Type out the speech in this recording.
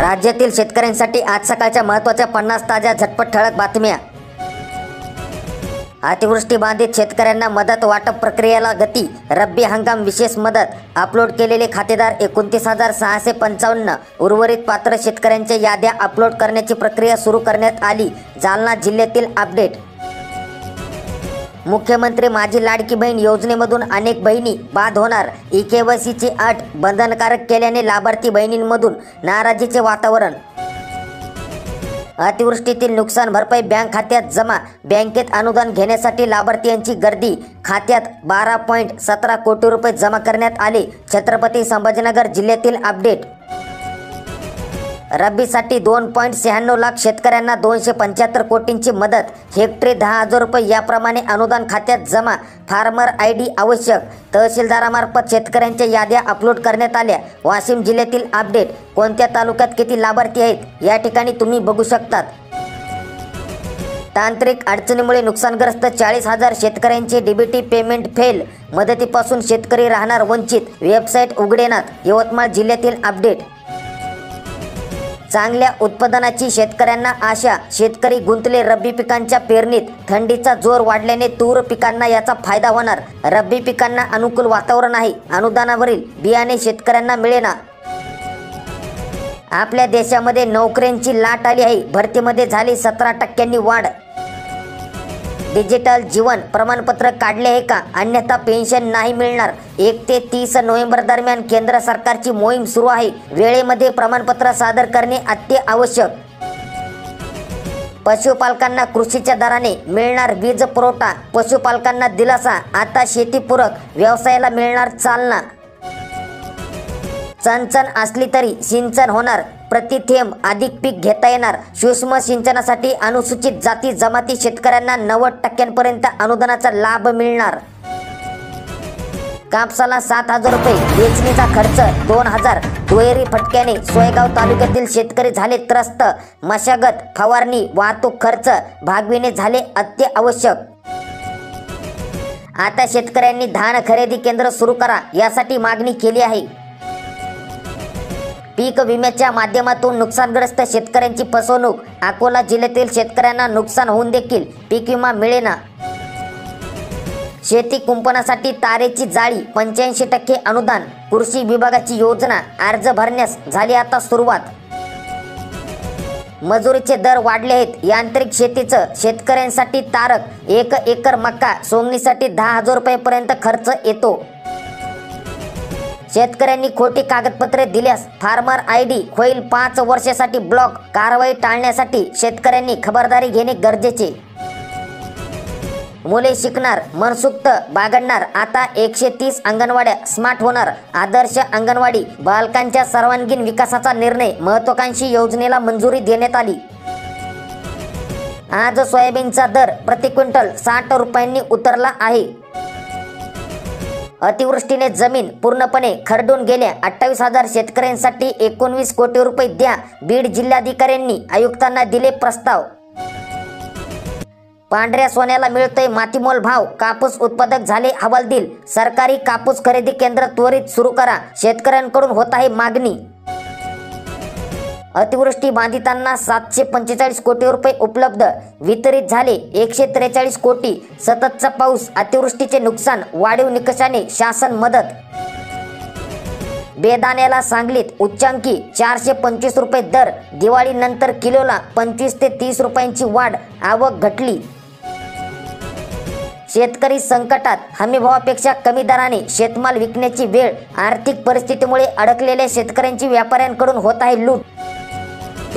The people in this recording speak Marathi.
राज्यातील शेतकऱ्यांसाठी आज सकाळच्या महत्त्वाच्या 50 ताज्या झटपट ठळक बातम्या। अतिवृष्टी बाधित शेतकऱ्यांना मदत वाटप प्रक्रियेला गती। रब्बी हंगाम विशेष मदत। अपलोड केलेले खातेदार 29,655। उर्वरित पात्र शेतकऱ्यांच्या याद्या अपलोड करण्याची प्रक्रिया सुरू करण्यात आली। जालना जिल्ह्यातील अपडेट। मुख्यमंत्री माझी लाडकी बहीण योजनेमधून अनेक बहिणी बाद होणार। ई-केवायसीची अट बंधनकारक केल्याने लाभार्थी बहिणींमधून नाराजीचे वातावरण। अतिवृष्टीतील नुकसान भरपाई बँक खात्यात जमा। बँकेत अनुदान घेण्यासाठी लाभार्थ्यांची गर्दी। खात्यात 12.17 कोटी रुपये जमा करण्यात आले। छत्रपती संभाजीनगर जिल्ह्यातील अपडेट। रब्बीसाठी 2.96 लाख शेतकऱ्यांना 275 कोटींची मदत। हेक्टरी 10,000 रुपये याप्रमाणे अनुदान खात्यात जमा। फार्मर ID आवश्यक। तहसीलदारामार्फत शेतकऱ्यांच्या याद्या अपलोड करण्यात आल्या। वाशिम जिल्ह्यातील अपडेट। कोणत्या तालुक्यात किती लाभार्थी आहेत या ठिकाणी तुम्ही बघू शकतात। तांत्रिक अडचणीमुळे नुकसानग्रस्त 40,000 शेतकऱ्यांचे DBT पेमेंट फेल। मदतीपासून शेतकरी राहणार वंचित। वेबसाईट उघडेनात। यवतमाळ जिल्ह्यातील अपडेट। चांगल्या उत्पादनाची शेतकऱ्यांना आशा। शेतकरी गुंतले रब्बी पिकांच्या पेरणीत। थंडीचा जोर वाढल्याने तूर पिकांना याचा फायदा होणार। रब्बी पिकांना अनुकूल वातावरण आहे। अनुदानावरील बियाणे शेतकऱ्यांना मिळेना। आपल्या देशामध्ये नोकऱ्यांची लाट आली आहे। भरतीमध्ये झाली 17% वाढ। डिजिटल जीवन प्रमाणपत्र काढले आहे का? अन्यथा पेन्शन नाही मिळणार। 1 ते 30 नोव्हेंबर दरम्यान केंद्र सरकारची मोहीम सुरू आहे। वेळेमध्ये प्रमाणपत्र सादर करणे अत्यावश्यक। पशुपालकांना कृषीच्या दराने मिळणार वीज पुरवठा। पशुपालकांना दिलासा। आता शेतीपूरक व्यवसायाला मिळणार चालना। चणचण असली तरी सिंचन होणार। प्रति थेंब अधिक पीक घेता येणार। सूक्ष्म सिंचनासाठी अनुसूचित जाती जमाती शेतकऱ्यांना 90% पर्यंत अनुदानाचा लाभ मिळणार। कापसाला 7,000 रुपये वेचणीचा खर्च 2,000। दुहेरी फटक्याने सोयगाव तालुक्यातील शेतकरी झाले त्रस्त। मशागत फवारणी वाहतूक खर्च भागविणे झाले अत्यावश्यक। आता शेतकऱ्यांनी धान खरेदी केंद्र सुरू करा यासाठी मागणी केली आहे। पीक विम्याच्या माध्यमातून नुकसानग्रस्त शेतकऱ्यांची फसवणूक। अकोला जिल्ह्यातील शेतकऱ्यांना नुकसान होऊन देखील पीक विमा मिळेना। शेती कुंपणासाठी तारेची जाळी 85% अनुदान। कृषी विभागाची योजना। अर्ज भरण्यास झाली आता सुरुवात। मजुरीचे दर वाढले आहेत। यांत्रिक शेतीचं शेतकऱ्यांसाठी तारक। 1 एकर मका सोंगणीसाठी 10,000 रुपयेपर्यंत खर्च येतो। शेतकऱ्यांनी खोटी कागदपत्रे दिल्यास फार्मर ID होईल 5 वर्षासाठी ब्लॉक। कारवाई टाळण्यासाठी शेतकऱ्यांनी खबरदारी घेणे गरजेचे। मुले शिकणार मनसुक्त बागडणार। आता 130 अंगणवाड्या स्मार्ट होणार। आदर्श अंगणवाडी बालकांच्या सर्वांगीण विकासाचा निर्णय। महत्त्वाकांक्षी योजनेला मंजुरी देण्यात आली। आज सोयाबीनचा दर प्रति क्विंटल 60 रुपयांनी उतरला आहे। अतिवृष्टीने जमीन पूर्णपणे खरडून गेल्या 28,000 शेतकऱ्यांसाठी 19 कोटी रुपये द्या। बीड जिल्हाधिकाऱ्यांनी आयुक्तांना दिले प्रस्ताव। पांढऱ्या सोन्याला मिळतोय मातीमोल भाव। कापूस उत्पादक झाले हवालदिल। सरकारी कापूस खरेदी केंद्र त्वरित सुरू करा। शेतकऱ्यांकडून होत आहे मागणी। अतिवृष्टी बाधितांना 745 कोटी रुपये उपलब्ध। वितरित झाले 143 कोटी। सततचा पाऊस अतिवृष्टीचे नुकसान। वाढीव निकषाने शासन मदत। बेदाण्याला सांगलीत उच्चांकी 425 रुपये दर। दिवाळीनंतर किलोला 25 ते 30 रुपयांची वाढ। आवक घटली। शेतकरी संकटात। हमीभावापेक्षा कमी दराने शेतमाल विकण्याची वेळ। आर्थिक परिस्थितीमुळे अडकलेल्या शेतकऱ्यांची व्यापाऱ्यांकडून होत आहे लूट।